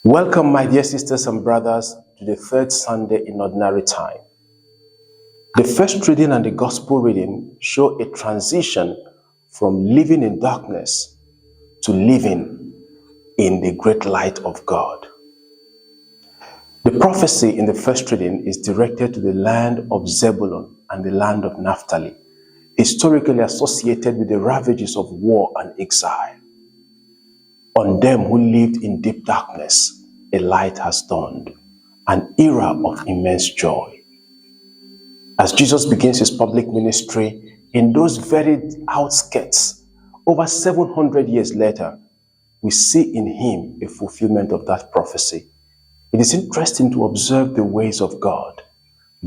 Welcome, my dear sisters and brothers, to the third Sunday in Ordinary Time. The first reading and the Gospel reading show a transition from living in darkness to living in the great light of God. The prophecy in the first reading is directed to the land of Zebulun and the land of Naphtali, historically associated with the ravages of war and exile. On them who lived in deep darkness, a light has dawned, an era of immense joy. As Jesus begins his public ministry in those very outskirts, over 700 years later, we see in him a fulfillment of that prophecy. It is interesting to observe the ways of God,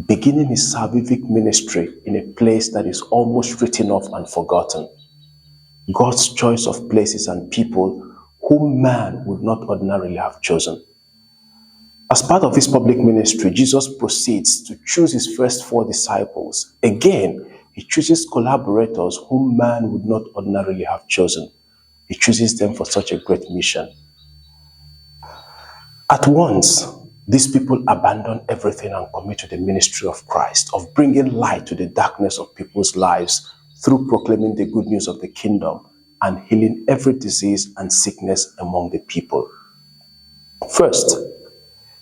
beginning his salvific ministry in a place that is almost written off and forgotten. God's choice of places and people whom man would not ordinarily have chosen. As part of his public ministry, Jesus proceeds to choose his first 4 disciples. Again, he chooses collaborators whom man would not ordinarily have chosen. He chooses them for such a great mission. At once, these people abandon everything and commit to the ministry of Christ, of bringing light to the darkness of people's lives through proclaiming the good news of the kingdom and healing every disease and sickness among the people. First,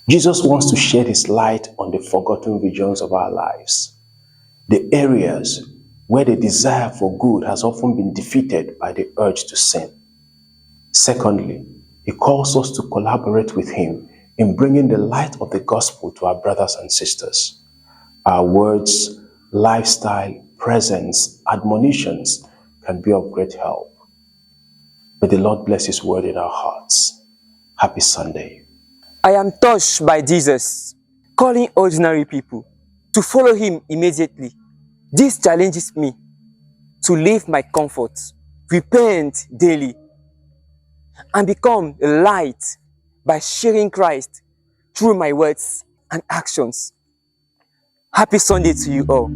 Jesus wants to shed his light on the forgotten regions of our lives, the areas where the desire for good has often been defeated by the urge to sin. Secondly, he calls us to collaborate with him in bringing the light of the gospel to our brothers and sisters. Our words, lifestyle, presence, admonitions can be of great help. May the Lord bless his word in our hearts. Happy Sunday. I am touched by Jesus, calling ordinary people to follow him immediately. This challenges me to leave my comfort, repent daily, and become a light by sharing Christ through my words and actions. Happy Sunday to you all.